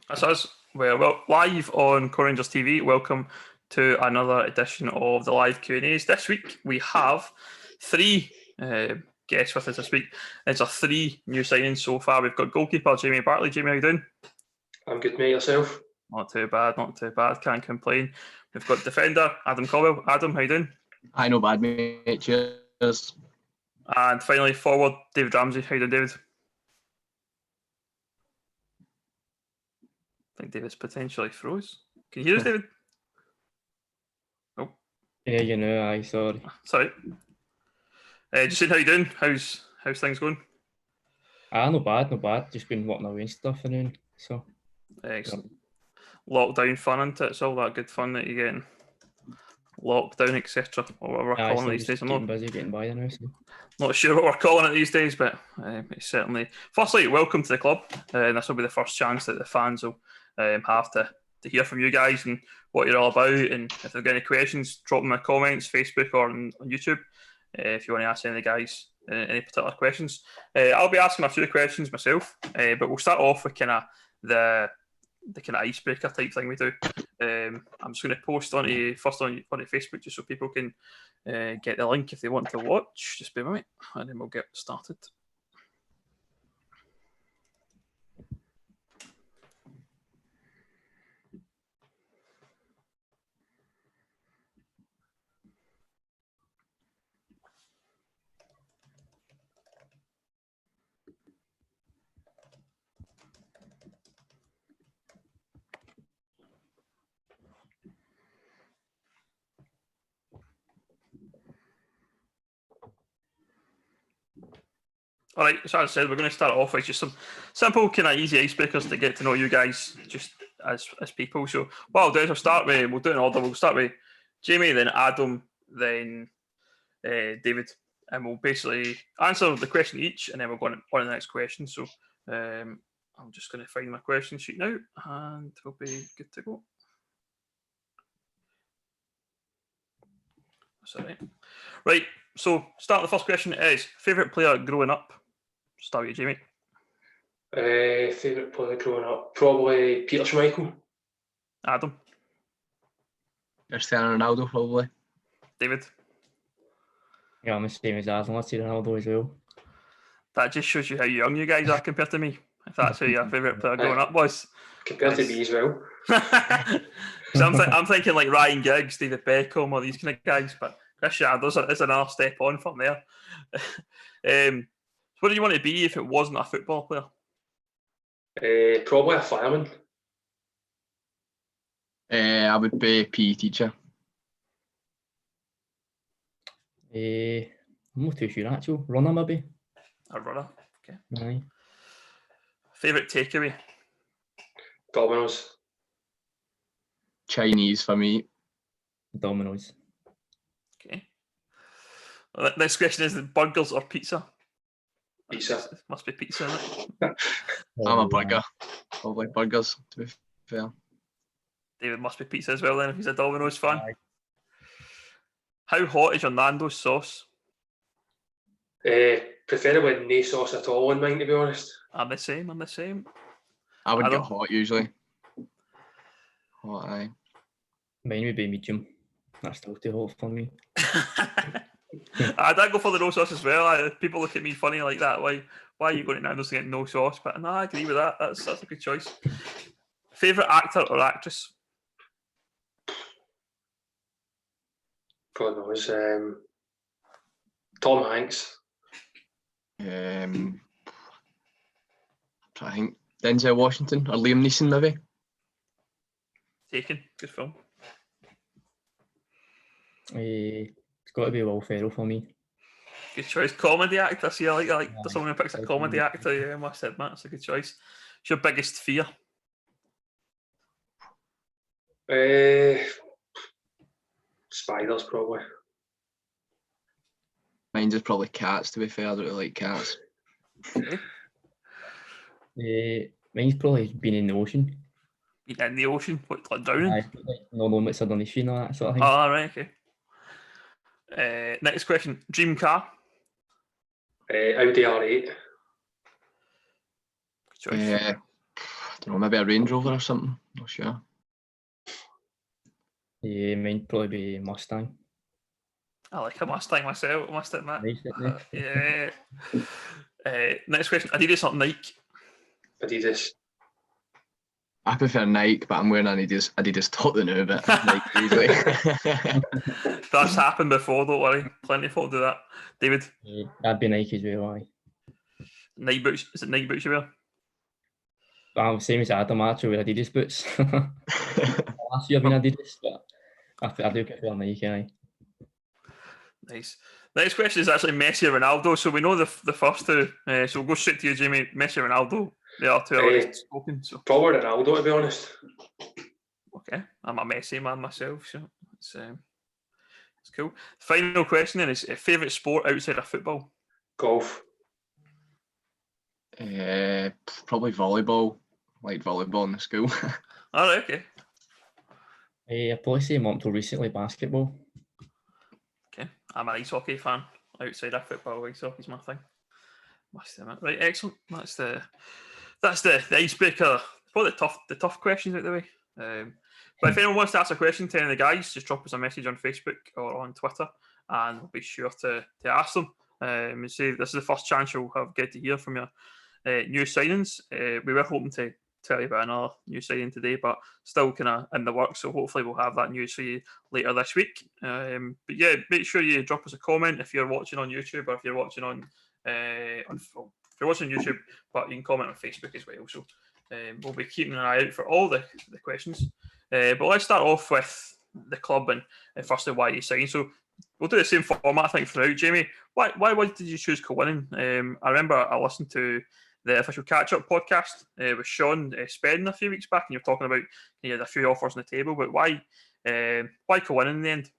That's us. Well, live on Core Rangers TV. Welcome to another edition of the live Q&As. This week we have three guests with us this week. It's our three new signings so far. We've got goalkeeper Jamie Bartley. Jamie, how you doing? I'm good, mate. Yourself? Not too bad, not too bad. Can't complain. We've got defender Adam Caldwell. Adam, how you doing? Hi, no bad, mate. Cheers. And finally, forward David Ramsey. How you doing, David? I think David's potentially froze. Can you hear us, David? Oh. Yeah, you know, I sorry. Sorry. Just saying, how you doing? How's things going? No bad. Just been working away and stuff and so. Excellent. Lockdown fun, isn't it? It's all that good fun that you're getting. Lockdown, etc. Or whatever we're calling it these days. I'm not busy getting by the now. So. Not sure what we're calling it these days, but it's certainly. Firstly, welcome to the club. This will be the first chance that the fans will have to hear from you guys and what you're all about. And if they've got any questions, drop them in the comments, Facebook or on YouTube. If you want to ask any of the guys any particular questions, I'll be asking a few questions myself. But we'll start off with kind of the kind of icebreaker type thing we do. I'm just going to post onto Facebook just so people can get the link if they want to watch. Just bear with me, and then we'll get started. All right, so as I said, we're going to start off with just some simple, kind of easy icebreakers to get to know you guys just as people. So what I'll do is we'll do it in order. We'll start with Jamie, then Adam, then David, and we'll basically answer the question each, and then we'll go on to the next question. So I'm just going to find my question sheet now, and we'll be good to go. That's all right. Right, so start the first question is, favourite player growing up? Start with you, Jamie. Favourite player growing up? Probably Peter Schmeichel. Adam. Cristiano Ronaldo, probably. David. Yeah, I'm the same as Adam. Let's see Ronaldo as well. That just shows you how young you guys are compared to me. If that's who your favourite player growing up was. Compared to me as well. So I'm thinking like Ryan Giggs, David Beckham, or these kind of guys, but Cristiano is another step on from there. What do you want to be if it wasn't a football player? Probably a fireman. I would be a PE teacher. I'm not too sure actually. Runner maybe. A runner. Okay. Aye. Favourite takeaway? Domino's. Chinese for me. Domino's. Okay. Well, next question is burgers or pizza? Pizza. It must be pizza, isn't it? I'm a burger. Probably burgers, to be fair. David must be pizza as well then if he's a Domino's fan. Aye. How hot is your Nando's sauce? Preferably no sauce at all on mine, to be honest. I'm the same. I would Adam? get hot usually. Hot, aye. Mine would be medium. That's still too hot for me. I'd go for the no sauce as well. People look at me funny like that. Why are you going to Nando's to get no sauce? But no, I agree with that. That's a good choice. Favourite actor or actress? God knows. Tom Hanks. I'm trying to think. Denzel Washington or Liam Neeson maybe. Taken. Good film. It's got to be Will Ferrell for me. Good choice. Comedy actor. See, I like someone who picks a comedy actor. Yeah, I must admit, that's a good choice. What's your biggest fear? Spiders, probably. Mine's just probably cats, to be fair. I don't really like cats. Okay. Mine's probably been in the ocean. Been in the ocean? What, like drowning? Aye, no limits underneath you and all that sort of thing. Oh, right, okay. Next question. Dream car? Audi R8. Good choice. I maybe a Range Rover or something. Not sure. Yeah, mine'd probably be Mustang. I like a Mustang myself, I must admit. Nice, isn't it? Yeah. Next question. Adidas or Nike? Adidas. I prefer Nike, but I'm wearing an Adidas top now, but Nike usually. That's happened before, don't worry. Plenty of folk do that. David, Yeah, that'd be Nike as well, aye. Nike boots. Is it Nike boots you wear? Same as Adam, I actually wear Adidas boots. Last year I've been Adidas, but I do prefer Nike, aye. Nice. Next question is actually Messi or Ronaldo. So we know the first two. So we'll go straight to you, Jamie. Messi or Ronaldo. The other two are already spoken. So Probably Ronaldo, to be honest. okay, I'm a Messi man myself, so it's cool. Final question then is favourite sport outside of football? Golf. Probably volleyball. Like volleyball in the school. All right, okay. I'd probably say up until recently basketball. Okay, I'm an ice hockey fan. Outside of football, ice hockey's my thing. Must admit. Right, excellent. That's the icebreaker. Probably the tough questions out the way. But if anyone wants to ask a question to any of the guys, just drop us a message on Facebook or on Twitter, and we'll be sure to ask them. And say this is the first chance you'll get to hear from your new signings. We were hoping to tell you about another new signing today, but still kind of in the works. So hopefully we'll have that news for you later this week. But yeah, make sure you drop us a comment if you're watching on YouTube, or if you're watching on if you're watching YouTube, but you can comment on Facebook as well. So we'll be keeping an eye out for all the questions. But let's start off with the club and firstly why you signed. So we'll do the same format I think throughout. Jamie, why did you choose Cowinan? I remember I listened to the official catch-up podcast with Sean Spedden a few weeks back, and you're talking about you had a few offers on the table, but why Cowinan in the end?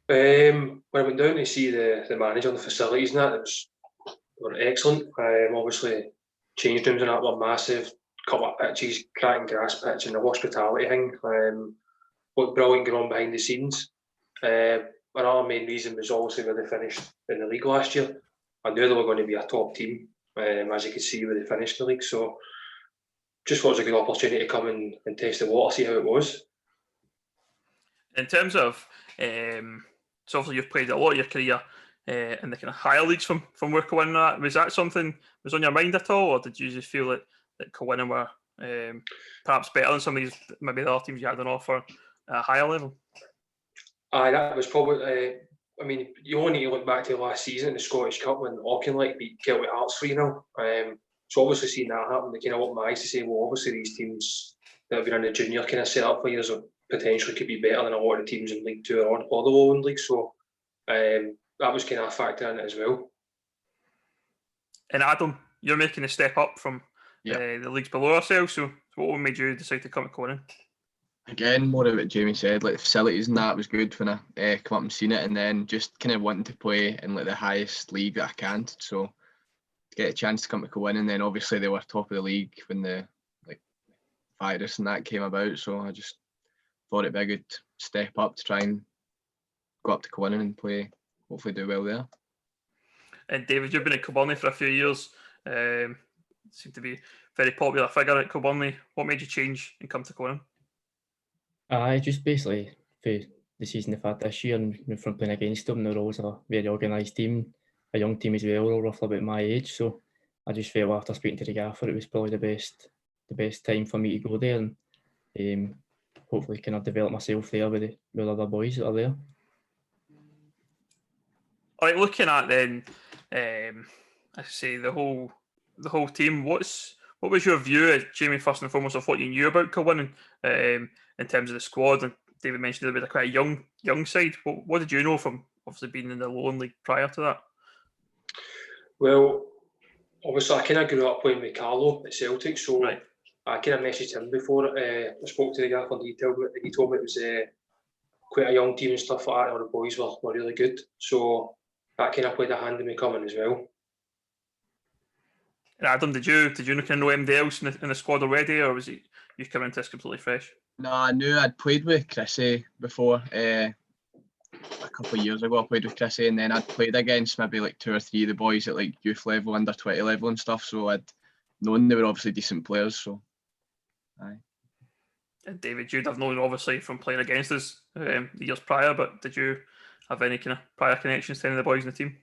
When I went down to see the manager and the facilities and that, they were excellent. Obviously, change rooms and that were massive. Couple of pitches, cracking grass pitch, and the hospitality thing looked brilliant going on behind the scenes. Another main reason was obviously where they finished in the league last year. I knew they were going to be a top team, as you could see where they finished in the league. So just thought it was a good opportunity to come and test the water, see how it was. In terms of, so obviously you've played a lot of your career in the kind of higher leagues from where Cowinan. Was that something was on your mind at all, or did you just feel that Cowinan were perhaps better than some of these maybe the other teams you had on offer at a higher level? Aye, that was probably. I mean, you only need to look back to last season in the Scottish Cup when Auchinleck beat Celtic Hearts 3-0. So obviously seeing that happen, it kind of opened my eyes to say, well, obviously these teams that have been in the junior kind of set up for years potentially could be better than a lot of the teams in League Two or the Lowland League. So that was kind of a factor in it as well. And Adam, you're making a step up from the leagues below ourselves. So what made you decide to come to Cowinan? Again, more of what Jamie said, like the facilities and that was good when I come up and seen it, and then just kind of wanting to play in like the highest league that I can. So to get a chance to come to Cowinan, and then obviously they were top of the league when the virus and that came about. So I just thought it'd be a good step up to try and go up to Cowinan and play, hopefully do well there. And David, you've been at Kilburnley for a few years. Seem to be a very popular figure at Kilburnley. What made you change and come to Cowinan? Just basically for the season they've had this year and from playing against them, they're always a very organised team, a young team as well, all roughly about my age. So I just felt after speaking to the gaffer, it was probably the best time for me to go there and hopefully kind of develop myself there with other boys that are there. All right, looking at then, I say the whole team. What was your view, Jamie, first and foremost, of what you knew about Cowinan in terms of the squad? And David mentioned a bit of quite a young side. What did you know from obviously being in the Lowland League prior to that? Well, obviously I kind of grew up playing with Carlo at Celtic, so right. I kind of messaged him before I spoke to the guy in detail, but he told me it was quite a young team and stuff like that, and the boys were really good. So that kind of played a hand in me coming as well. And Adam, did you kind of know anybody else in the squad already, or was it you coming into this completely fresh? No, I knew I'd played with Chrissy before. A couple of years ago, I played with Chrissy, and then I'd played against maybe like 2 or 3 of the boys at like youth level, under 20 level and stuff. So I'd known they were obviously decent players. So aye. And David, you'd have known obviously from playing against us the years prior, but did you have any kind of prior connections to any of the boys in the team?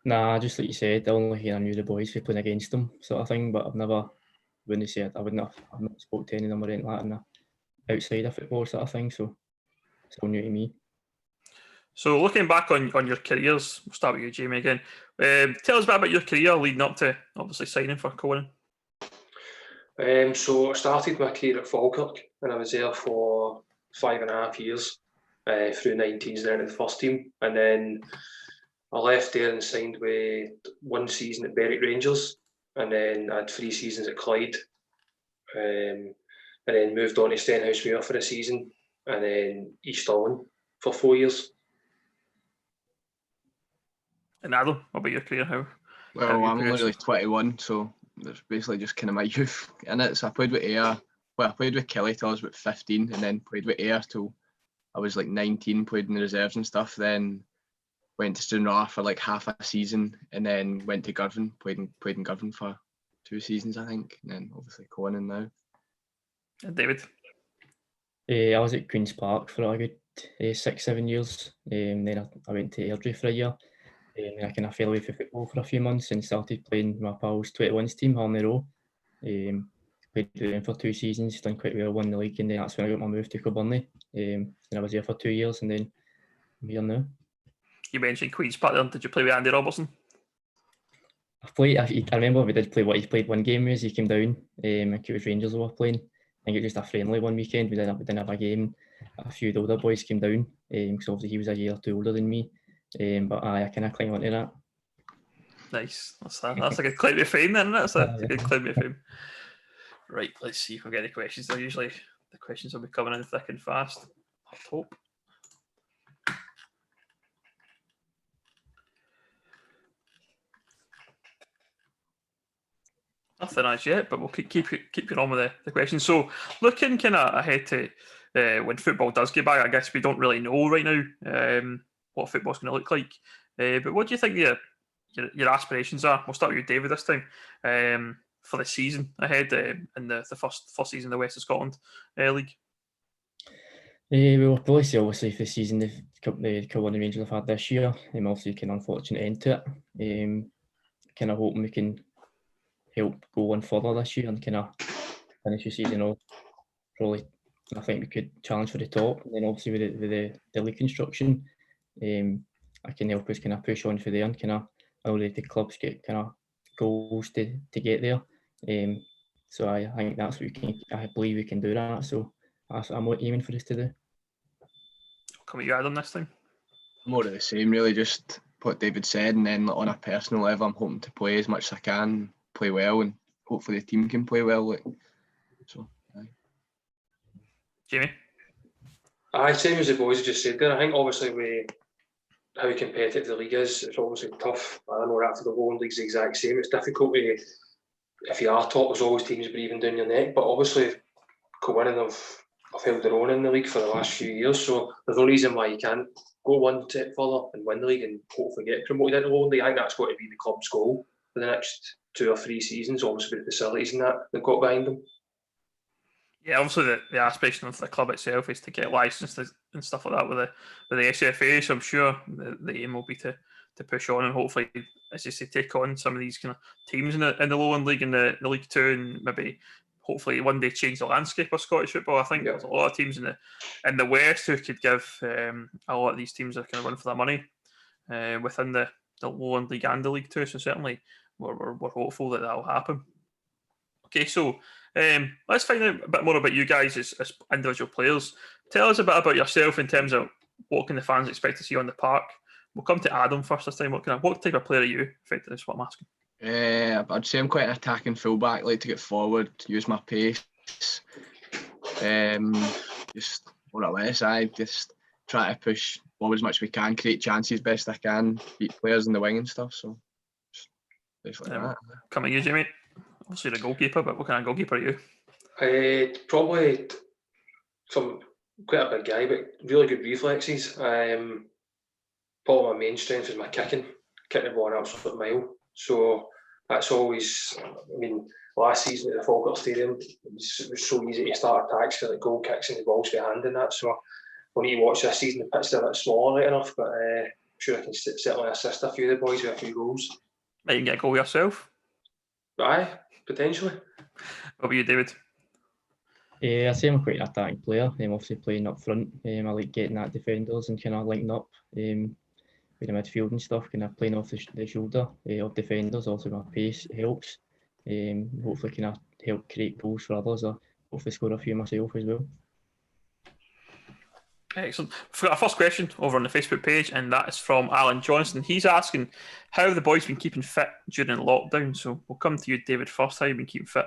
Nah, just like you said, the only thing I knew the boys for playing against them, sort of thing. But I've never, wouldn't say I wouldn't have, I've not spoke to any of them or anything like that in the outside of football sort of thing. So it's all new to me. So looking back on your careers, we'll start with you, Jamie, again. Tell us a bit about your career leading up to obviously signing for Conan. So I started my career at Falkirk, and I was there for 5.5 years, through 19s and then into the first team. And then I left there and signed with 1 season at Berwick Rangers, and then I had 3 seasons at Clyde, and then moved on to Stenhousemuir for a season, and then East Stirling for 4 years. And Adam, what about your career? How Well, you I'm only progressed? really 21, so there's basically just kind of my youth in it. So I played with Ayr. Well, I played with Kelly till I was about 15, and then played with Ayr till I was like 19. Played in the reserves and stuff. Then went to Stranraer for like half a season, and then went to Girvan. Played in Girvan for 2 seasons, I think, and then obviously Conan now. And David? I was at Queen's Park for a good 6-7 years. Then I went to Airdrie for a year. And I kind of fell away from football for a few months and started playing my pals 21s team, Harney Row. Played with them for 2 seasons, done quite well, won the league, and then that's when I got my move to Kilburnley. And I was there for 2 years, and then I'm here now. You mentioned Queen's Park there. Did you play with Andy Robertson? I remember we did play he played one game with us, he came down, and it was Rangers we were playing. I think it was just a friendly one weekend, we didn't have a game. A few of the older boys came down, because obviously he was a year or 2 older than me. But I kind of cling on to that. Nice. That's a good claim to fame then, isn't it? That's a Yeah. good claim to fame. Right, let's see if we get any questions. They're usually the questions will be coming in thick and fast. I hope. Nothing as yet, but we'll keep you on with the questions. So looking kind of ahead to when football does get back, I guess we don't really know right now what football's going to look like. But what do you think your aspirations are? We'll start with you, David, this time for the season ahead in the first season of the West of Scotland League. We'll probably see obviously for the season the Kilburnley Rangers have had this year. Obviously an unfortunate end to it. Kind of hoping we can help go on further this year and kind of finish the season off. Probably, I think we could challenge for the top, and then obviously with the league construction, I can help us kind of push on for there and kind of already the clubs get kind of goals to get there. So I think that's what I believe we can do that. So I'm aiming for us to do. Come at you, Adam, this time. More of the same, really, just what David said, and then on a personal level, I'm hoping to play as much as I can, play well, and hopefully the team can play well. So, aye. Jamie? Aye, same as the boys just said there. I think obviously with how competitive the league is, it's obviously tough. I know after the Lowland League's the exact same. It's difficult to, if you are top, there's always teams breathing down your neck, but obviously Conan have held their own in the league for the last few years, so there's no reason why you can't go one step further and win the league and hopefully get promoted into Lowland League. I think that's got to be the club's goal for the next 2 or 3 seasons, obviously with the facilities and that they've got behind them. Yeah, obviously the aspiration of the club itself is to get licensed and stuff like that with the SFA. So I'm sure the aim will be to push on and hopefully, as you say, take on some of these kind of teams in the Lowland League and the League Two, and maybe hopefully one day change the landscape of Scottish football. I think there's a lot of teams in the West who could give a lot of these teams a kind of run for their money within the Lowland League and the League Two. So certainly we're hopeful that will happen. Okay, so let's find out a bit more about you guys as individual players. Tell us a bit about yourself in terms of what can the fans expect to see on the park. We'll come to Adam first this time. What type of player are you? Effectively, is what I'm asking. I'd say I'm quite an attacking fullback. Like to get forward, use my pace. Just more or less, I just try to push forward as much as we can, create chances best I can, beat players in the wing and stuff. So, just basically that. Coming you, Jamie. Obviously the goalkeeper, but what kind of goalkeeper are you? Probably quite a big guy, but really good reflexes. Probably my main strength is my kicking the ball an absolute mile. So that's always, I mean, last season at the Falkirk Stadium, it was so easy to start attacks for like goal kicks and the balls behind and that. So we'll need to watch this season. The pitch is a bit smaller right enough, but I'm sure I can certainly assist a few of the boys with a few goals. Might you can get a goal yourself. Aye, potentially. What about you, David? I say I'm quite an attacking player. I'm obviously playing up front. I like getting at defenders and kind of linking up with the midfield and stuff, kind of playing off the shoulder of defenders. Also, my pace helps. Hopefully, kind of help create goals for others, or hopefully score a few myself as well. Excellent. We've got our first question over on the Facebook page, and that is from Alan Johnson. He's asking, how have the boys been keeping fit during lockdown? So we'll come to you, David, first. How have you been keeping fit?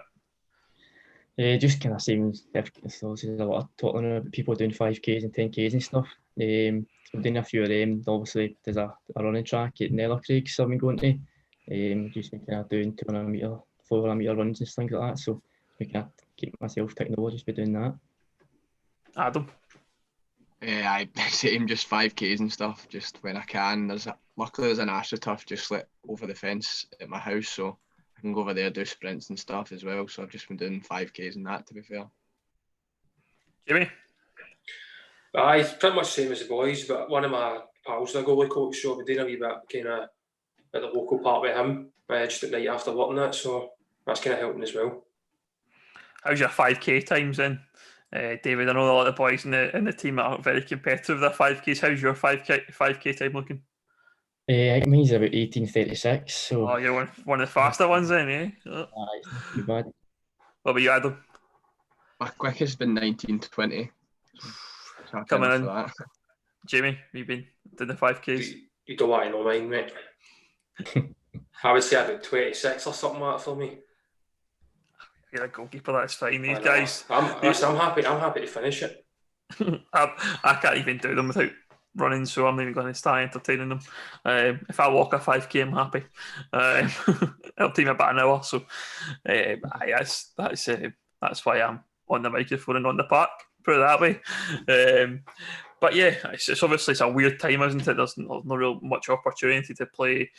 Just kind of seems there's a lot of talking about people doing 5Ks and 10Ks and stuff. I'm doing a few of them. Obviously, there's a running track at Nethercraigs I've been going to. Just been kind of doing 200 metre, 400 metre runs and things like that. So I kind of keep myself ticking over just by doing that. Adam? I same, just 5Ks and stuff, just when I can. Luckily there's an AstroTurf just like over the fence at my house, so I can go over there, do sprints and stuff as well. So I've just been doing 5Ks and that, to be fair. Jamie? Aye, pretty much the same as the boys, but one of my pals, the goalie coach, so we're doing a wee bit kind of at the local park with him, just at night after work and that, so that's kind of helping as well. How's your 5K times then? David, I know a lot of the boys in the team are very competitive with their 5Ks. How's your 5K time looking? I think mine's about 18:36. So oh, you're one of the faster ones then, eh? Oh. It's not too bad. What about you, Adam? My quickest has been 19:20. So coming in. That. Jamie, you've been doing the 5Ks? You don't want to know mine, mate. I would say about 26 or something like that for me. You're a goalkeeper, that's fine. These guys. I'm happy to finish it. I can't even do them without running, so I'm not even going to start entertaining them. If I walk a 5K, I'm happy. It'll take me about an hour, so that's why I'm on the microphone and on the park. Put it that way. But yeah, it's obviously a weird time, isn't it? There's no real much opportunity to play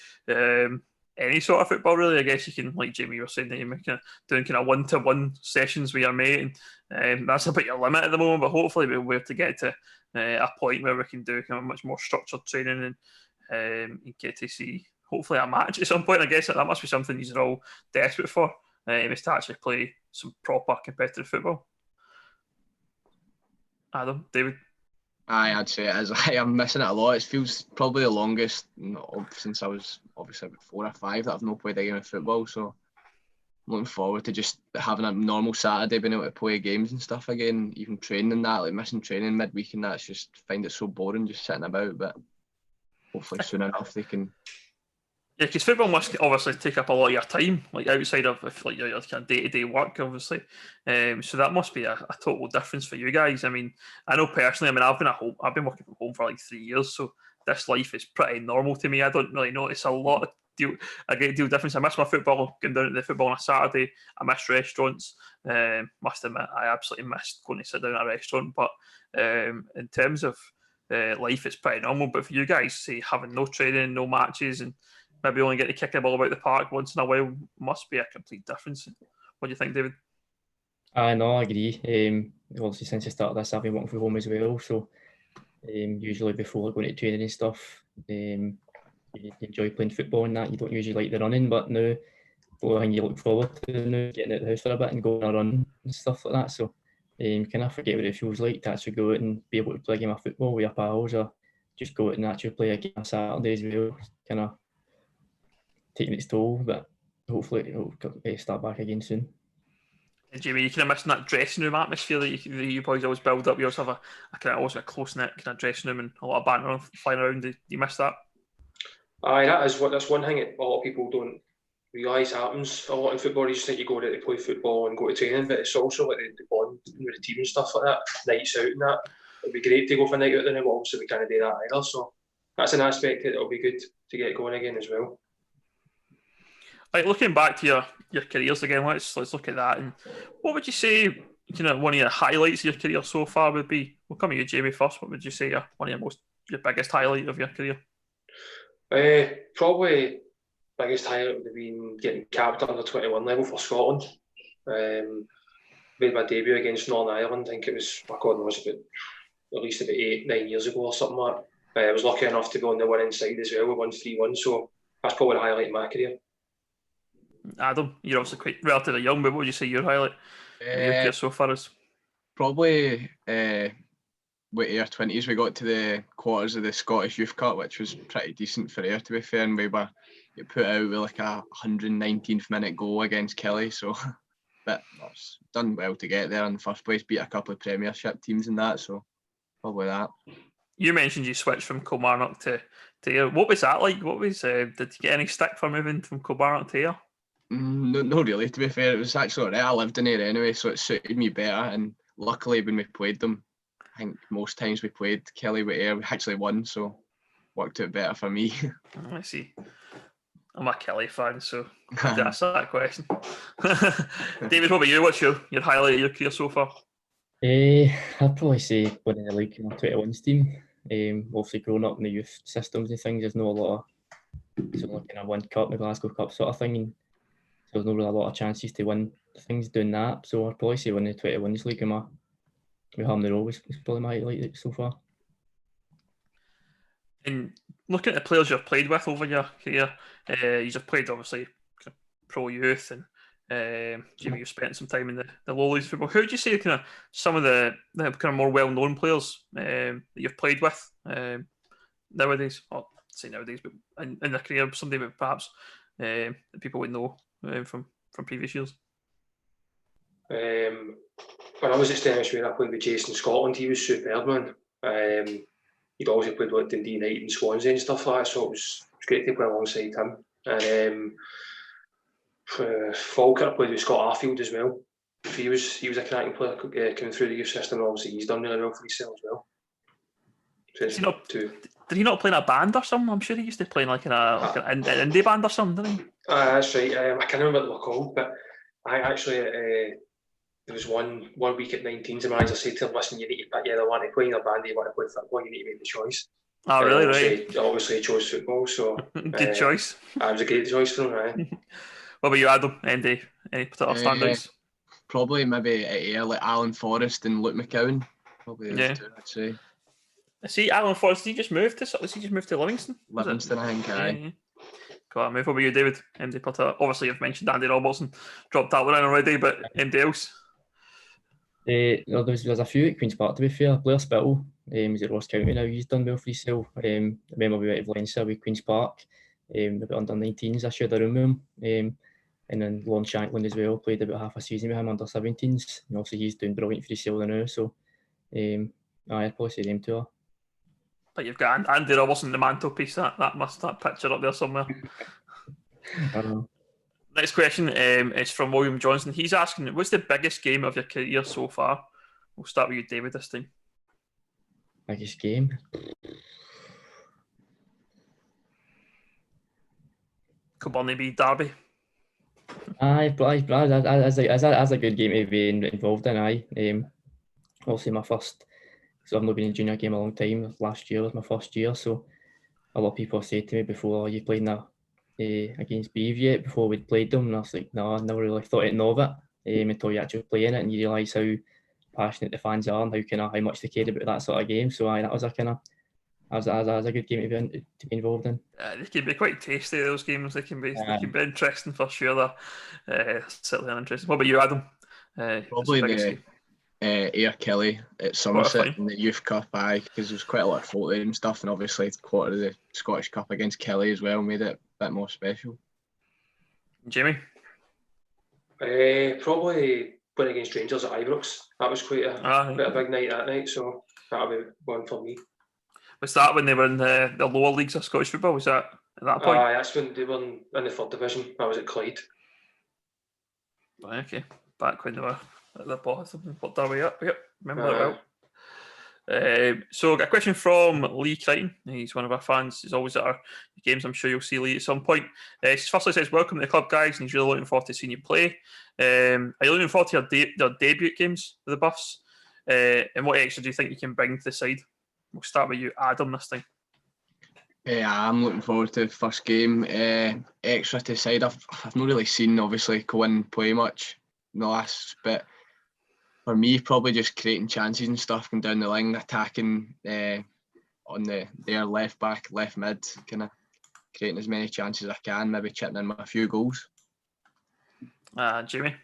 any sort of football, really. I guess you can, like Jamie was saying, that you're doing kind of one-to-one sessions with your mate, and that's about your limit at the moment. But hopefully, we're to get to a point where we can do kind of much more structured training and get to see hopefully a match at some point. I guess that must be something you're all desperate for, is to actually play some proper competitive football. Adam, David. I'd say it is. I'm missing it a lot. It feels probably the longest since I was obviously about 4 or 5 that I've not played a game of football. So I'm looking forward to just having a normal Saturday, being able to play games and stuff again, even training and that, like missing training midweek and that's just find it so boring just sitting about. But hopefully soon enough they can. Yeah, because football must obviously take up a lot of your time, like outside of like your kind of day-to-day work, obviously. So that must be a total difference for you guys. I mean, I know personally. I've been at home. I've been working from home for like 3 years, so this life is pretty normal to me. I don't really notice a great deal difference. I miss my football, going down to the football on a Saturday. I miss restaurants. Must admit, I absolutely missed going to sit down at a restaurant. But in terms of life, it's pretty normal. But for you guys, say having no training, no matches, and maybe only get to kick the ball about the park once in a while must be a complete difference. What do you think, David? I agree. Obviously, since the start of this, I've been working from home as well. So usually before going to training and stuff, you enjoy playing football and that. You don't usually like the running, but now the only thing you look forward to now getting out of the house for a bit and going on a run and stuff like that. So kind of forget what it feels like to actually go out and be able to play a game of football with your pals, or just go out and actually play a game on Saturday as well. Kind of taking its toll, but hopefully it'll start back again soon. And Jamie, you kind of missing that dressing room atmosphere that you boys always build up. You also have a kind of always a close knit kind of dressing room and a lot of banter flying around. Do you miss that? Aye, that's one thing that a lot of people don't realise happens a lot in football. You just think you go out to play football and go to training, but it's also like the bond with the team and stuff like that, nights out and that. It'd be great to go for a night out there, but obviously we can't do that either. So that's an aspect that it'll be good to get going again as well. Like looking back to your careers again, let's look at that. And what would you say, one of your highlights of your career so far would be? We'll come to you, Jamie, first. What would you say one of your biggest highlight of your career? Probably biggest highlight would have been getting capped under 21 level for Scotland. Made my debut against Northern Ireland. I think it was, my God, it was at least about 8-9 years ago or something like that. I was lucky enough to be on the winning side as well. We won 3-1, so that's probably the highlight of my career. Adam, you're obviously quite relatively young, but what would you say your highlight of your career so far is? Probably with Ayr 20s, we got to the quarters of the Scottish Youth Cup, which was pretty decent for Ayr, to be fair, and we were put out with like a 119th minute goal against Kelly, so but that's done well to get there in the first place, beat a couple of Premiership teams in that, so probably that. You mentioned you switched from Kilmarnock to Ayr. What was that like? What was did you get any stick for moving from Kilmarnock to Ayr? No, really, to be fair. It was actually alright. I lived in Ayr anyway, so it suited me better, and luckily when we played them, I think most times we played Kelly with Ayr, we actually won, so worked out better for me. I see. I'm a Kelly fan, so I had to ask that question. David, what about you? What's your highlight of your career so far? I'd probably say winning the league in my 21s team. Obviously, growing up in the youth systems and things, there's not a lot of sort of kind of one cup, the Glasgow Cup sort of thing. And so there's not really a lot of chances to win things doing that. So I'd probably say winning the 21s league in my with Ham the Row was probably my highlight so far. And looking at the players you've played with over your career, you've played obviously pro youth, and Jimmy, you've spent some time in the low leagues football. Who would you say kind of some of the kind of more well known players that you've played with nowadays? Or say nowadays, but in their career, somebody that perhaps that people would know from previous years. When I was at Stennismere, I played with Jason Scotland. He was superb, man. He'd always played with Dundee United and Swansea and stuff like that, so it was great to play alongside him. And Falkirk, I played with Scott Arfield as well. He was a cracking player coming through the youth system. Obviously, he's done really well for himself as well. Did he not play in a band or something? I'm sure he used to play in like an indie band or something, didn't he? That's right. I can't remember what they were called, but I actually there was one week at 19s, the manager said to him, "Listen, you need to either want to play in a band or you want to play football. You need to make the choice." Oh, really? Right. Obviously, he chose football, so good choice. It was a great choice for him. Right? What about you, Adam? Any particular standouts? Probably maybe at Ayr, like Alan Forrest and Luke McCowan. Probably those two, I'd say. See, Alan Forrest, did he just move to Livingston? Livingston, I think, aye. Got a move. What about you, David? MD particular? Obviously, you've mentioned Andy Robertson. Dropped that one in already, but MD else? There's a few at Queen's Park, to be fair. Blair Spittle, he's at Ross County now. He's done well for himself. I remember we went to Valencia with Queen's Park. Maybe under 19s, I shared a room with him. And then Lon Shanklin as well, played about half a season with him under 17s. And obviously he's doing brilliant for himself now. So I'd probably say them two. But you've got Andy Robertson, the mantelpiece, that picture up there somewhere. I know. Next question is from William Johnson. He's asking, what's the biggest game of your career so far? We'll start with you, David, this time. Biggest game? Kilburn B Derby. Aye, that's a good game to be involved in. Obviously my first, so I've not been in junior game a long time. Last year was my first year, so a lot of people have said to me before, you played against Beeve yet before we'd played them, and I was like, no, I never really thought of it until you actually play in it and you realise how passionate the fans are and how much they care about that sort of game. So that was a good game to be involved in. They can be quite tasty, those games. They can be interesting for sure. Certainly interesting. What about you, Adam? Probably the Ayr Kelly at Somerset in the Youth Cup, because there was quite a lot of folk there and stuff, and obviously the quarter of the Scottish Cup against Kelly as well made it a bit more special. Jamie? Probably playing against Rangers at Ibrox. That was quite a big night that night, so that'll be one for me. Was that when they were in the lower leagues of Scottish football? Was that at that point? That's when they were in the third division. I was at Clyde. Okay, back when they were at the bottom, but there we are. Yep, remember that well. So, got a question from Lee Crichton. He's one of our fans. He's always at our games. I'm sure you'll see Lee at some point. Firstly, says, welcome to the club, guys, and he's really looking forward to seeing you play. Are you looking forward to your debut games for the Buffs? And what extra do you think you can bring to the side? We'll start with you, Adam, this time. Yeah, I'm looking forward to the first game. Extra to side, I've not really seen obviously Cohen play much in the last bit. For me, probably just creating chances and stuff, going down the line, attacking on their left back, left mid, kind of creating as many chances as I can, maybe chipping in with a few goals. Jamie?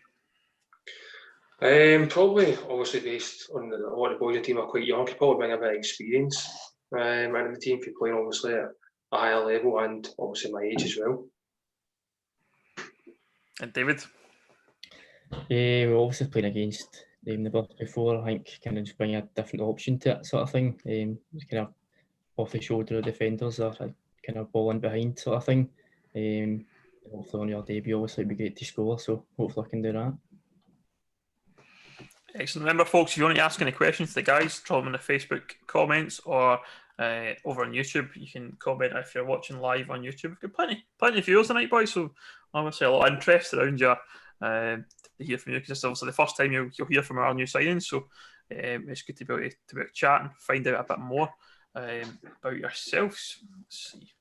Probably, obviously based on a lot of the boys in the team are quite young, could probably bring a bit of experience into the team for playing obviously at a higher level and obviously my age as well. And David? We're obviously playing against the Bucks before. I think kind of just bring a different option to it, sort of thing. Just kind of off the shoulder of defenders or kind of ball in behind sort of thing. Hopefully on your debut, obviously it'd be great to score, so hopefully I can do that. Excellent. Remember, folks, if you want to ask any questions to the guys, drop them in the Facebook comments or over on YouTube. You can comment if you're watching live on YouTube. We've got plenty of viewers tonight, boys, so obviously a lot of interest around you to hear from you, because it's obviously the first time you'll hear from our new signings, so it's good to be able to chat and find out a bit more about yourselves. Let's see.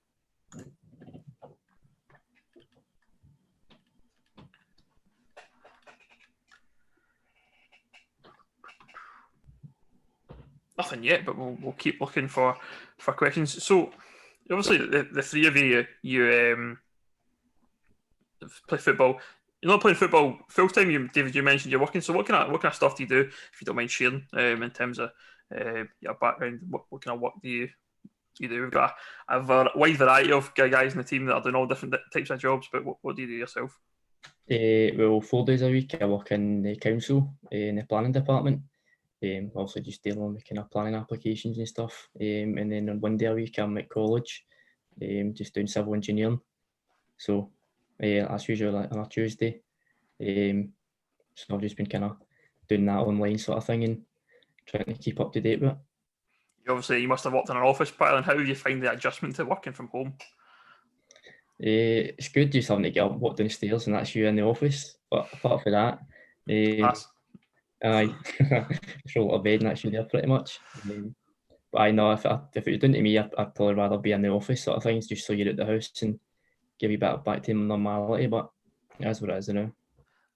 Nothing yet, but we'll keep looking for questions. So, obviously, the three of you play football. You're not playing football full time. David, you mentioned you're working. So, what kind of stuff do you do, if you don't mind sharing, in terms of your background? What kind of work do you do? We've got a wide variety of guys in the team that are doing all different types of jobs. But what do you do yourself? Well, 4 days a week I work in the council in the planning department. Also just dealing with kind of planning applications and stuff. And then on 1 day a week I'm at college, just doing civil engineering. So that's usually on a Tuesday. So I've just been kind of doing that online sort of thing and trying to keep up to date with it. Obviously, you must have worked in an office pile, and how do you find the adjustment to working from home? It's good just having to get up, walk down the stairs, and that's you in the office. But apart from that, aye, just roll out of bed and that's you there pretty much. But I know if it was done to me, I'd probably rather be in the office sort of things, just so you're at the house and give you a bit back to normality. But that's what it is, you know.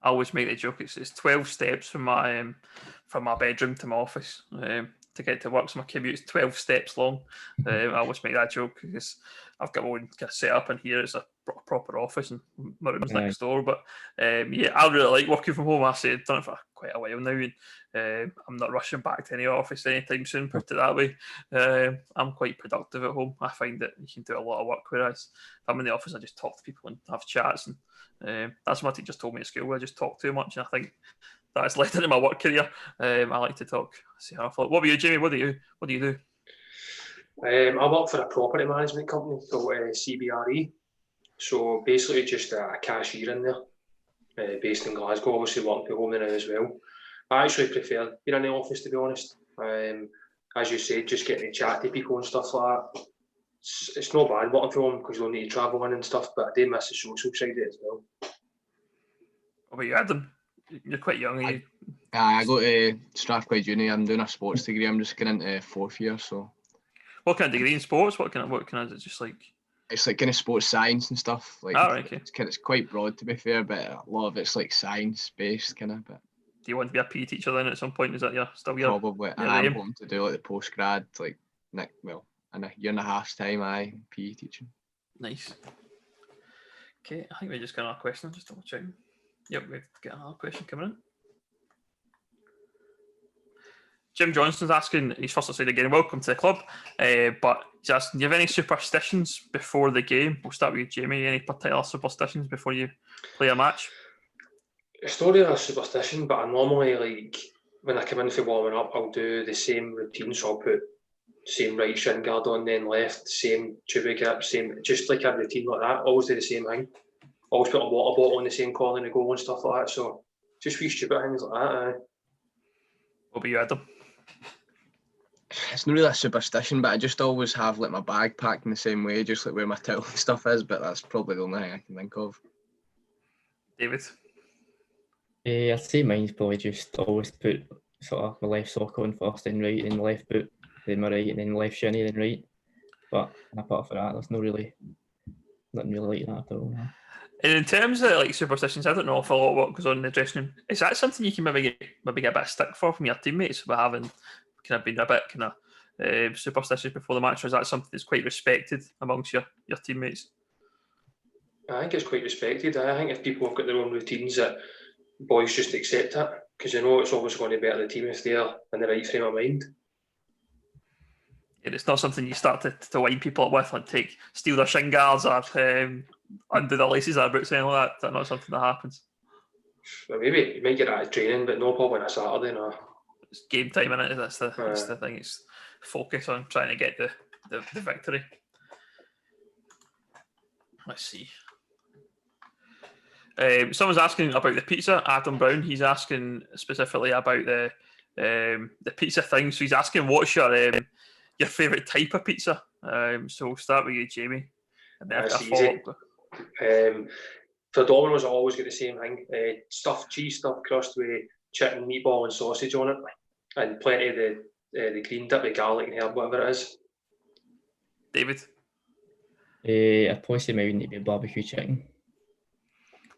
I always make the joke. It's 12 steps from my bedroom to my office to get to work. So my commute's 12 steps long. I always make that joke because I've got my own kind of set up in here. It's a proper office and my room's next door. But yeah, I really like working from home. I say I've done it for quite a while now, and I'm not rushing back to any office anytime soon. Put it that way. I'm quite productive at home. I find that you can do a lot of work, whereas if I'm in the office, I just talk to people and have chats, and that's what my teacher told me at school. I just talk too much, and I think that's led into my work career. I like to talk. See how I feel. What about you, Jamie? What do you do? I work for a property management company called CBRE. So basically just a cashier in there, based in Glasgow, obviously working from home now as well. I actually prefer being in the office, to be honest. As you said, just getting to chat to people and stuff like that. It's not bad working from home because you don't need to travel in and stuff, but I do miss the social side of it as well. What about you, Adam? You're quite young. I go to Strathclyde Uni. I'm doing a sports degree. I'm just getting into 4th year. So, what kind of degree in sports? What kind of is it? Just like it's like kind of sports science and stuff. Like, right, okay. It's quite broad, to be fair, but a lot of it's like science based kind of. But do you want to be a PE teacher then at some point? Is that still your probably? I'm hoping to do like the post grad, like in a year and a half's time. PE teaching. Nice. Okay, I think we just got another question. Just double check. Yep, we've got another question coming in. Jim Johnston's asking, he's first said again, welcome to the club. But just, do you have any superstitions before the game? We'll start with you, Jamie. Any particular superstitions before you play a match? It's not really a superstition, but I normally, like, when I come in for warming up, I'll do the same routine. So I'll put same right shin guard on, then left, same tube grip, same, just like a routine like that. Always do the same thing. Always put a water bottle in the same corner in the goal and stuff like that. So just wee stupid things like that. What about you, Adam? It's not really a superstition, but I just always have like my bag packed in the same way, just like where my towel and stuff is. But that's probably the only thing I can think of. David? I'd say mine's probably just always put sort of my left sock on first, then right, then left boot, then my right, and then left shinny, then right. But apart from that, there's nothing really like that at all. No. And in terms of like superstitions, I don't know if a lot of what goes on in the dressing room. Is that something you can maybe get a bit of stick for from your teammates for having kind of been a bit kind of superstitious before the match, or is that something that's quite respected amongst your teammates? I think it's quite respected. I think if people have got their own routines, that boys just accept it, because it's always going to better the team if they're in the right frame of mind. And it's not something you start to wind people up with, like steal their shin guards or undo their laces or boots, anything like that. That's not something that happens. Well, maybe you might get that at training, but no problem on a Saturday. No. It's game time, innit? That's the thing. It's focus on trying to get the victory. Let's see. Someone's asking about the pizza. Adam Brown. He's asking specifically about the pizza thing. So he's asking, what's your favourite type of pizza? So we'll start with you, Jamie. And then That's easy. For Domino's, I always get the same thing: stuffed cheese, stuffed crust with chicken, meatball, and sausage on it, and plenty of the green dip with garlic and herb, whatever it is. David? I'd probably say maybe need to be barbecue chicken.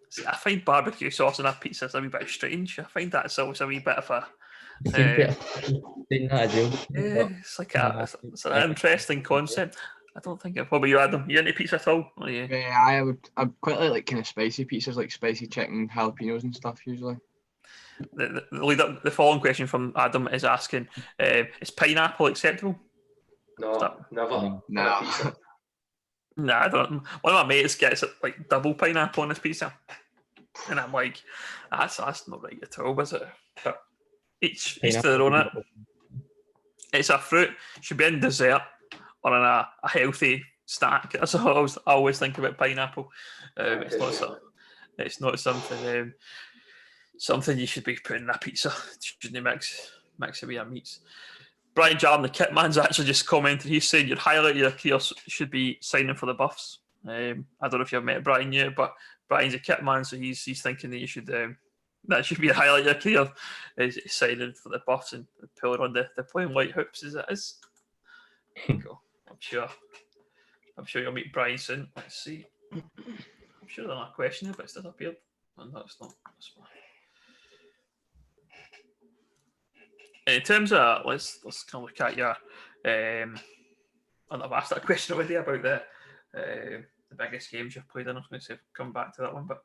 See, I find barbecue sauce on a pizza is a wee bit strange. I find that's always a wee bit of a... it's like it's an interesting concept. I don't think What about you, Adam? You into pizza at all? Yeah, I quite like kind of spicy pizzas, like spicy chicken, jalapenos and stuff usually. The following question from Adam is asking, is pineapple acceptable? No, never. Nah. Nah, I don't. One of my mates gets like double pineapple on his pizza, and I'm like, that's not right at all, is it? But each to their own. It. It's a fruit. Should be in dessert or in a healthy snack. That's how I always think about pineapple. It's not something something you should be putting in a pizza. Shouldn't mix it with your meats. Brian Jarman, the kit man's actually just commented. He's saying your highlight of your career should be signing for the Buffs. I don't know if you've met Brian yet, but Brian's a kit man, so he's thinking that you should that should be a highlight of your career is signing for the Buffs and pulling on the plain white hoops as it is. Cool. I'm sure you'll meet Brian soon. Let's see. I'm sure there's a question, but it's disappeared. And that's not. That's fine. In terms of let's kind of look at your and I've asked that question already about the biggest games you've played in. I was going to say come back to that one, but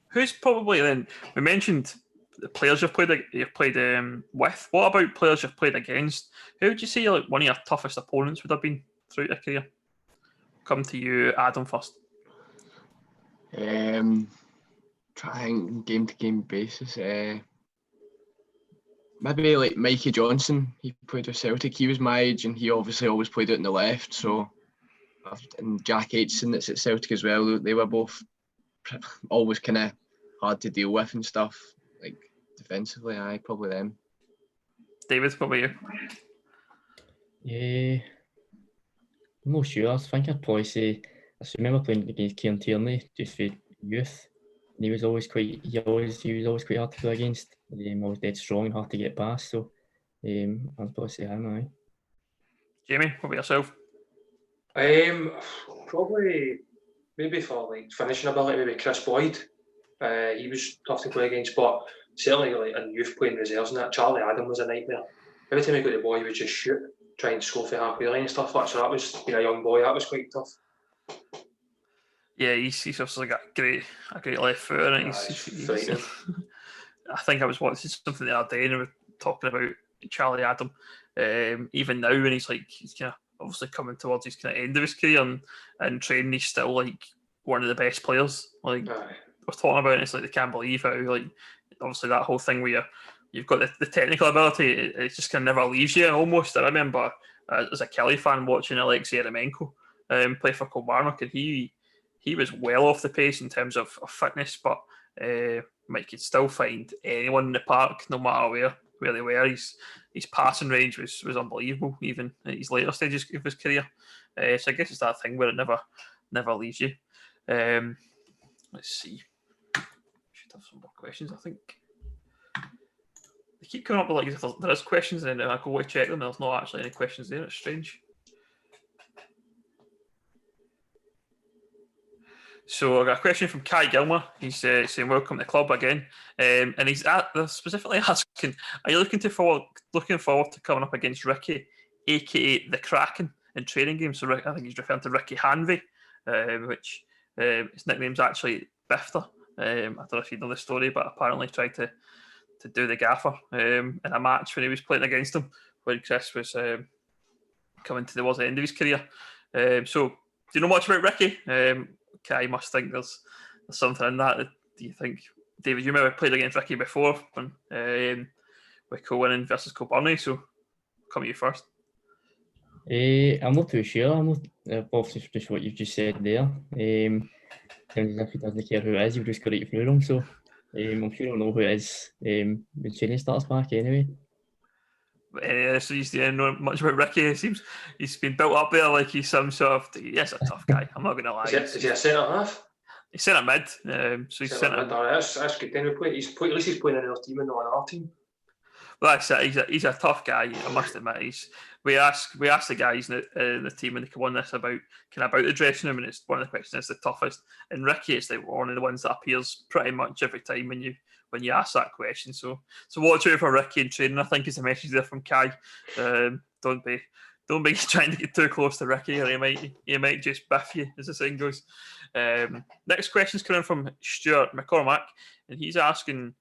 who's probably then we mentioned the players you've played with. What about players you've played against? Who would you say like one of your toughest opponents would have been throughout your career? Come to you, Adam, first. Trying game to game basis. Maybe like Mikey Johnson. He played with Celtic. He was my age, and he obviously always played out in the left. So, and Jack Aitchison that's at Celtic as well. They were both always kind of hard to deal with and stuff. Like defensively, probably them. David, what about you? Yeah, I'm not sure. I think I'd probably say I remember playing against Kieran Tierney just for youth. And he was always quite quite hard to play against. Always dead strong and hard to get past. So I'd probably say him. Jamie, what about yourself? Probably maybe for like finishing ability, maybe Chris Boyd. He was tough to play against, but certainly like in youth playing reserves and that, Charlie Adam was a nightmare. Every time he got the ball, he would just shoot, try and score for halfway line and stuff like that. So that was, being a young boy, that was quite tough. Yeah, he's also got a great left foot, and he's I think I was watching something the other day, and we were talking about Charlie Adam. Even now, when he's kind of obviously coming towards his kind of end of his career and training, he's still like one of the best players. Like I was talking about, it, it's like they can't believe how like obviously that whole thing where you've got the technical ability, it just kind of never leaves you. Almost, I remember as a Kelly fan watching Alexei Eremenko play for Kilmarnock, and he was well off the pace in terms of fitness, but Mike could still find anyone in the park, no matter where they were. His passing range was unbelievable, even in his later stages of his career. So I guess it's that thing where it never leaves you. Let's see. Should have some more questions, I think. They keep coming up with like there is questions, and then I go to check them. There's not actually any questions there. It's strange. So I got a question from Kai Gilmer. He's saying welcome to the club again, and he's specifically asking, are you looking forward to coming up against Ricky, aka the Kraken, in training games? So I think he's referring to Ricky Hanvey, which his nickname's actually Bifter. I don't know if you know the story, but apparently tried to do the gaffer in a match when he was playing against him when Chris was coming towards the end of his career. So do you know much about Ricky? I must think there's something in that. Do you think, David, you may have played against Ricky before when, with Cowan versus Kilburney, so come to you first. I'm not too sure. I'm not obviously just what you've just said there. If he doesn't care who it is, you've just got to get through them. So I'm sure he'll know who it is when training starts back anyway. So you know much about Ricky? It seems he's been built up there like he's some sort of. He's a tough guy. I'm not going to lie. Is he a centre half? He's centre mid. So he's centre mid. That's good. Then at least he's playing in our team and not on our team. Well, that's it. He's a tough guy. I must admit. We asked the guys in the team when they come on this about the dressing room, and it's one of the questions that's the toughest. And Ricky is like one of the ones that appears pretty much every time when you ask that question. So watch out for Ricky in training, I think, is the message there from Kai. Don't be trying to get too close to Ricky, or he might just biff you, as the saying goes. Next question's coming from Stuart McCormack, and he's asking,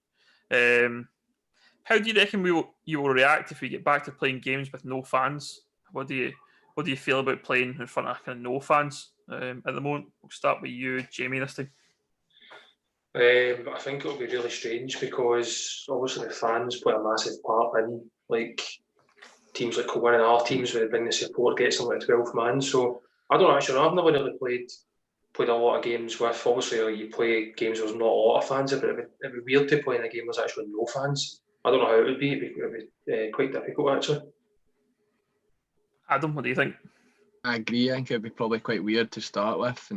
how do you reckon you will react if we get back to playing games with no fans? What do you feel about playing in front of kind of no fans at the moment? We'll start with you, Jamie, this time. I think it'll be really strange because obviously the fans play a massive part in like teams like Cowan and our teams where they bring the support, gets them like 12 man. So I don't actually know. I've never really played a lot of games with. Obviously, like, you play games where there's not a lot of fans, but it'd be weird to play in a game where there's actually no fans. I don't know how it would be. It'd be quite difficult actually. Adam, what do you think? I agree. I think it'd be probably quite weird to start with,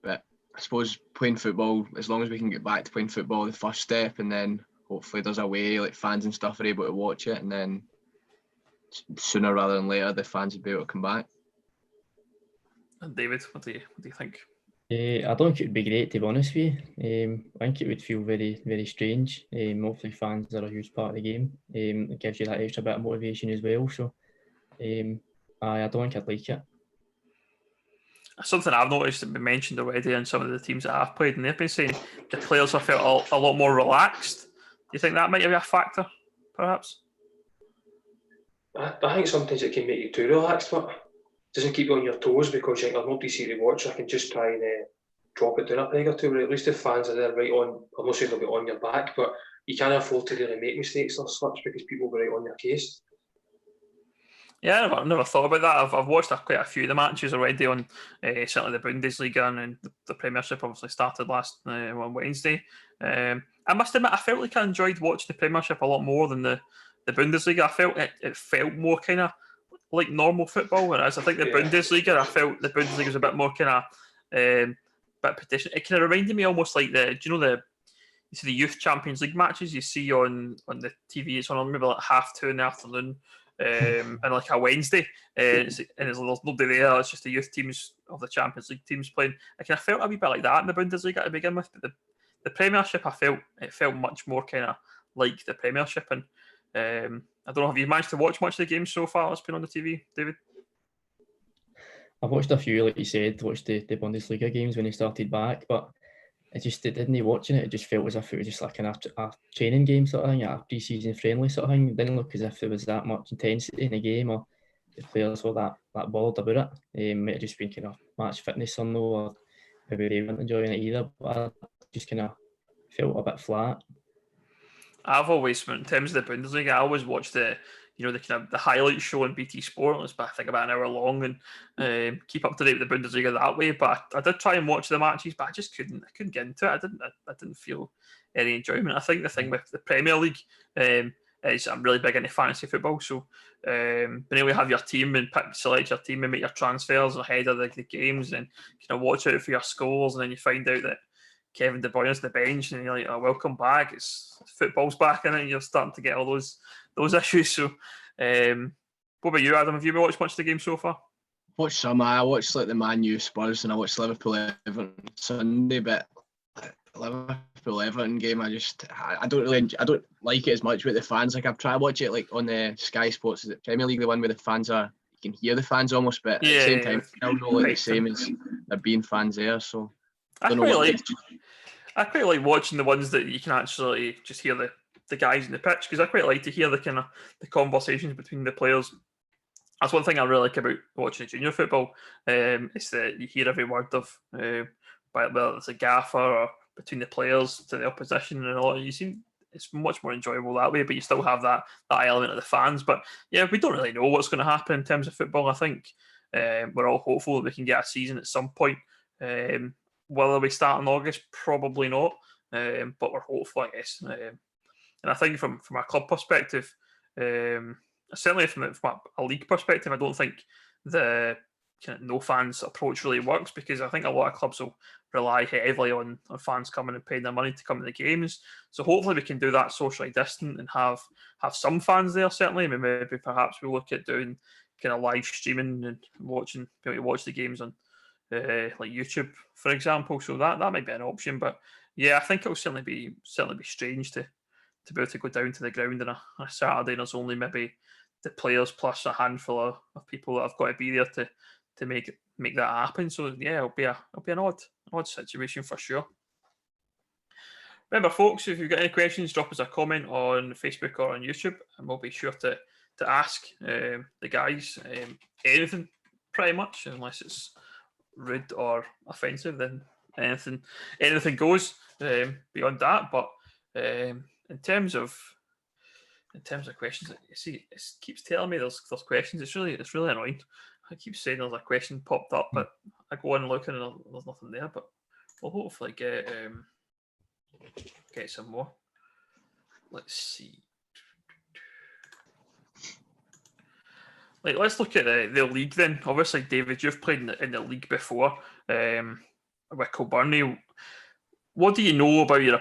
but I suppose playing football, as long as we can get back to playing football, the first step, and then hopefully there's a way like fans and stuff are able to watch it, and then sooner rather than later the fans would be able to come back. And David, what do you think? I don't think it would be great, to be honest with you. I think it would feel very, very strange. Hopefully fans are a huge part of the game. It gives you that extra bit of motivation as well. So I don't think I'd like it. Something I've noticed that been mentioned already in some of the teams that I've played, and they've been saying the players have felt a lot more relaxed. Do you think that might be a factor, perhaps? I think sometimes it can make you too relaxed, but it doesn't keep you on your toes because you think there's nobody to watch. So I can just try and drop it down a peg or two. But at least the fans are there right on. I'm not saying they'll be on your back, but you can't afford to really make mistakes or such because people will be right on your case. Yeah, I've never thought about that. I've watched quite a few of the matches already on certainly the Bundesliga, and the Premiership obviously started last on Wednesday. I must admit, I felt like I enjoyed watching the Premiership a lot more than the Bundesliga. I felt it felt more kind of like normal football, whereas I think the Bundesliga, I felt the Bundesliga was a bit more kind of bit petition. It kind of reminded me almost like you see the Youth Champions League matches you see on the TV. It's on maybe like 2:30 in the afternoon. And like a Wednesday, and there's nobody there. It's just the youth teams of the Champions League teams playing. I kind of felt a wee bit like that in the Bundesliga to begin with, but the Premiership, it felt much more kind of like the Premiership. And I don't know, have you managed to watch much of the games so far that's been on the TV, David? I've watched a few, like you said, watched the Bundesliga games when they started back, but it didn't watching it. It just felt as if it was just like a training game sort of thing, a pre-season friendly sort of thing. It didn't look as if there was that much intensity in the game or the players were that bothered about it. It might have just been kind of match fitness or no, or maybe they weren't enjoying it either. But I just kind of felt a bit flat. I've always, in terms of the Bundesliga, I always watch the kind of the highlight show on BT Sport. It's I think about an hour long, and keep up to date with the Bundesliga that way. But I did try and watch the matches, but I just couldn't get into it. I didn't feel any enjoyment. I think the thing with the Premier League is I'm really big into fantasy football, so being able to have your team and select your team and make your transfers ahead of the games, and kind of watch out for your scores, and then you find out that Kevin De Bruyne's the bench, and you're like, "Oh, welcome back! It's football's back in it." And you're starting to get all those issues. So, what about you, Adam? Have you watched much of the game so far? watched some. I watched like the Man U Spurs, and I watched Liverpool Everton Sunday. But Liverpool Everton game, I don't like it as much with the fans. Like I've tried to watch it like on the Sky Sports, is it Premier League, the one where the fans are, you can hear the fans almost, but at the same time, it's still not like the same as there being fans there. So I don't know. I quite like watching the ones that you can actually just hear the guys in the pitch, because I quite like to hear the kind of the conversations between the players. That's one thing I really like about watching junior football. Is that you hear every word of whether it's a gaffer or between the players to the opposition and all. You seem it's much more enjoyable that way, but you still have that element of the fans. But yeah, we don't really know what's going to happen in terms of football. I think we're all hopeful that we can get a season at some point. Whether we start in August, probably not. But we're hopeful, I guess. And I think from a club perspective, certainly from a league perspective, I don't think the kind of no fans approach really works, because I think a lot of clubs will rely heavily on fans coming and paying their money to come to the games. So hopefully we can do that socially distant and have some fans there. Certainly, maybe perhaps we look at doing kind of live streaming and watching, be able to watch the games on like YouTube, for example. So that might be an option. But yeah, I think it'll certainly be strange to be able to go down to the ground on a Saturday and there's only maybe the players plus a handful of people that have got to be there to make that happen. So yeah, it'll be an odd situation for sure. Remember, folks, if you've got any questions, drop us a comment on Facebook or on YouTube, and we'll be sure to ask the guys anything, pretty much, unless it's rude or offensive. Then anything goes beyond that. But in terms of questions, you see, it keeps telling me there's questions. It's really annoying. I keep saying there's a question popped up, but I go on and look and there's nothing there. But we'll hopefully get some more. Let's see. Let's look at the league then. Obviously, David, you've played in the league before with Kilburney. What do you know about your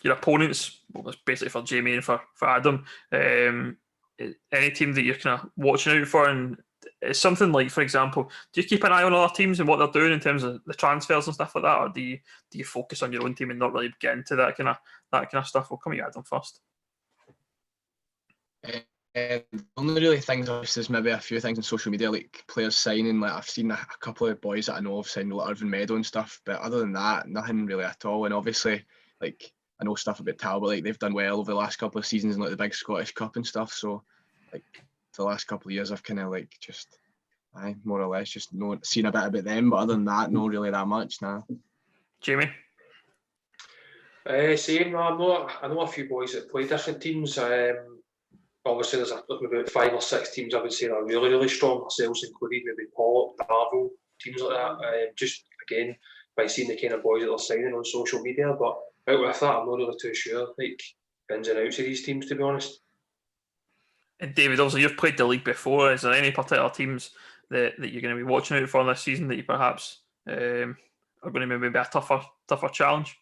opponents? Well, it's basically for Jamie and for Adam. Any team that you're kind of watching out for, and it's something like, for example, do you keep an eye on other teams and what they're doing in terms of the transfers and stuff like that, or do you focus on your own team and not really get into that kind of stuff? We'll come at you, Adam, first. The only really things I've seen is maybe a few things on social media, like players signing. Like I've seen a couple of boys that I know have signed, like Irvin Meadow and stuff. But other than that, nothing really at all. And obviously, like I know stuff about Talbot. Like they've done well over the last couple of seasons in like the big Scottish Cup and stuff. So, like the last couple of years, I've kind of like just, more or less just seen a bit about them. But other than that, not really that much. Nah. Jamie. Same. I know a few boys that play different teams. Obviously, there's about 5 or 6 teams I would say that are really, really strong, ourselves included, maybe Pollock, Darvel, teams like that. Just, again, by seeing the kind of boys that they're signing on social media. But out with that, I'm not really too sure, like, ins and outs of these teams, to be honest. And David, also, you've played the league before. Is there any particular teams that you're going to be watching out for this season that you perhaps are going to maybe a tougher challenge?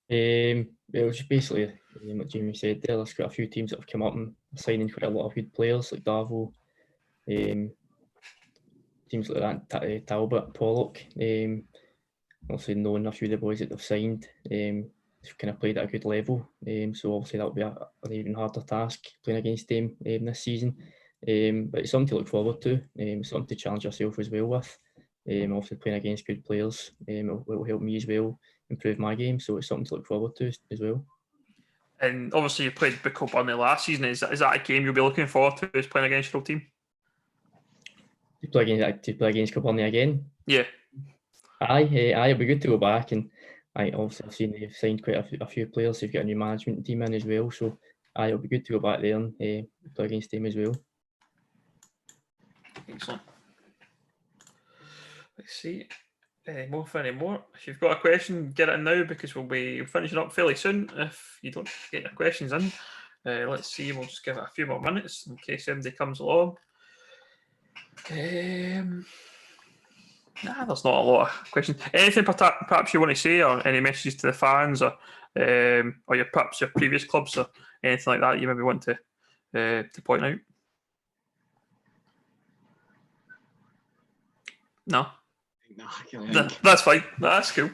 It was just basically what Jamie said there. There's quite a few teams that have come up and are signing quite a lot of good players, like Darvel, teams like that, Talbot, Pollock. Obviously knowing a few of the boys that they've signed, they've kind of played at a good level. So obviously that'll be an even harder task playing against them this season. But it's something to look forward to. Something to challenge yourself as well with. Obviously playing against good players will help me as well improve my game. So it's something to look forward to as well. And obviously you played Bickle Burnley last season. Is that a game you'll be looking forward to, is playing against your old team? To play against Kilburney again? Yeah. Aye, it'll be good to go back, and obviously I've seen they've signed quite a few players. They've got a new management team in as well, so it'll be good to go back there and play against them as well. Excellent. Let's see. More for any more. If you've got a question, get it in now, because we'll be finishing up fairly soon. If you don't get your questions in, let's see. We'll just give it a few more minutes in case anybody comes along. There's not a lot of questions. Anything perhaps you want to say, or any messages to the fans, or perhaps your previous clubs, or anything like that you maybe want to point out? No. No, I can't think. That's fine. That's cool.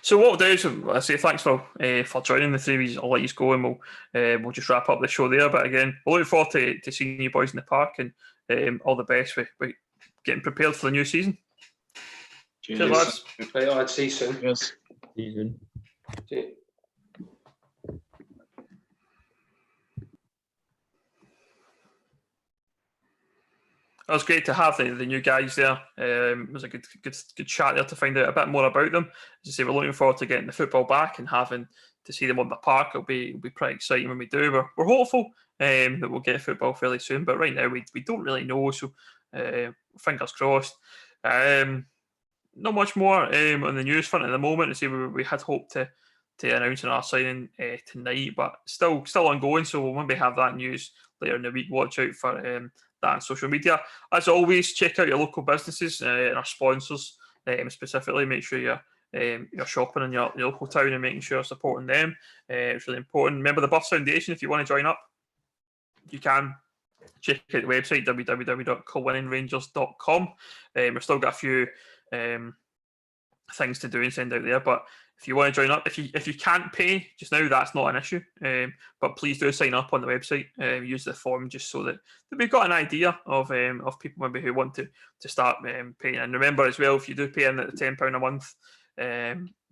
So what we'll do is I say thanks for joining the three. I'll let you go and we'll just wrap up the show there. But again, we're looking forward to seeing you boys in the park and all the best with getting prepared for the new season. Cheers lads. Right, I'd see you soon. Cheers. See you soon. See. It was great to have the new guys there. It was a good chat there to find out a bit more about them. As I say, we're looking forward to getting the football back and having to see them on the park. It'll be pretty exciting when we do. We're hopeful that we'll get football fairly soon, but right now we don't really know. So fingers crossed. Not much more on the news front at the moment. To say we had hoped to announce our signing tonight, but still ongoing. So we'll maybe have that news later in the week. Watch out for that on social media. As always, check out your local businesses and our sponsors. Specifically, make sure you're shopping in your local town and making sure you're supporting them. It's really important. Remember the Bus Foundation. If you want to join up, you can. Check out the website www.culwinningrangers.com. We've still got a few things to do and send out there, but if you want to join up, if you can't pay just now, that's not an issue. But please do sign up on the website. Use the form just so that we've got an idea of people maybe who want to start paying. And remember as well, if you do pay in at the £10 a month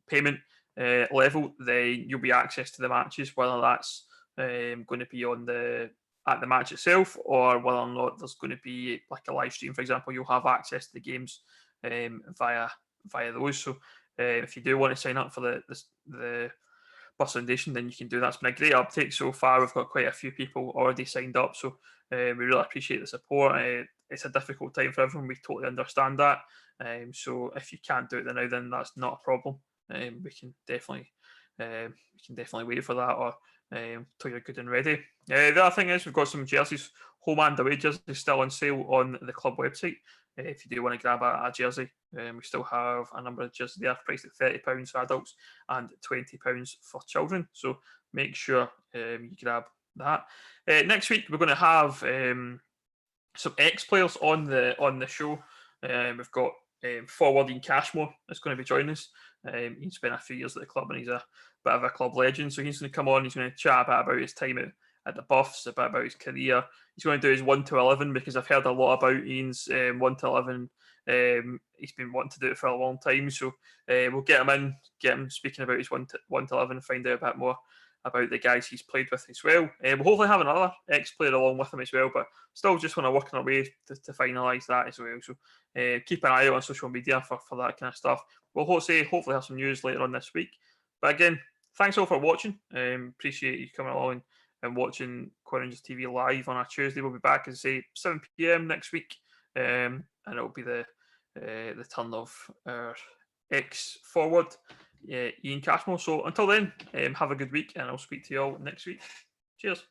payment level, then you'll be access to the matches, whether that's going to be at the match itself, or whether or not there's going to be like a live stream, for example. You'll have access to the games via those. So if you do want to sign up for the Bus Foundation, then you can do that. It's been a great uptake so far. We've got quite a few people already signed up, so we really appreciate the support. It's a difficult time for everyone. We totally understand that. So if you can't do it now, then that's not a problem. We can definitely wait for that, or till you're good and ready. The other thing is we've got some jerseys, home and away jerseys, still on sale on the club website. If you do want to grab a jersey, we still have a number of jerseys there priced at £30 for adults and £20 for children. So make sure you grab that. Next week we're going to have some ex-players on the show. We've got forward Ian Cashmore is going to be joining us. He's spent a few years at the club and he's a bit of a club legend. So he's going to come on. He's going to chat a bit about his time at the Buffs, a bit about his career. He's going to do his 1 to 11 because I've heard a lot about Ian's 1 to 11. He's been wanting to do it for a long time. So we'll get him speaking about his 1 to 11 and find out a bit more about the guys he's played with as well. We'll hopefully have another ex-player along with him as well, but still just want to work on our way to finalise that as well. So keep an eye out on social media for that kind of stuff. We'll hopefully have some news later on this week. But again, thanks all for watching. Appreciate you coming along and watching Quarrangers TV live on a Tuesday. We'll be back, as I say, 7 p.m. next week, and it'll be the turn of our ex-forward, Ian Cashmore. So until then, have a good week, and I'll speak to you all next week. Cheers.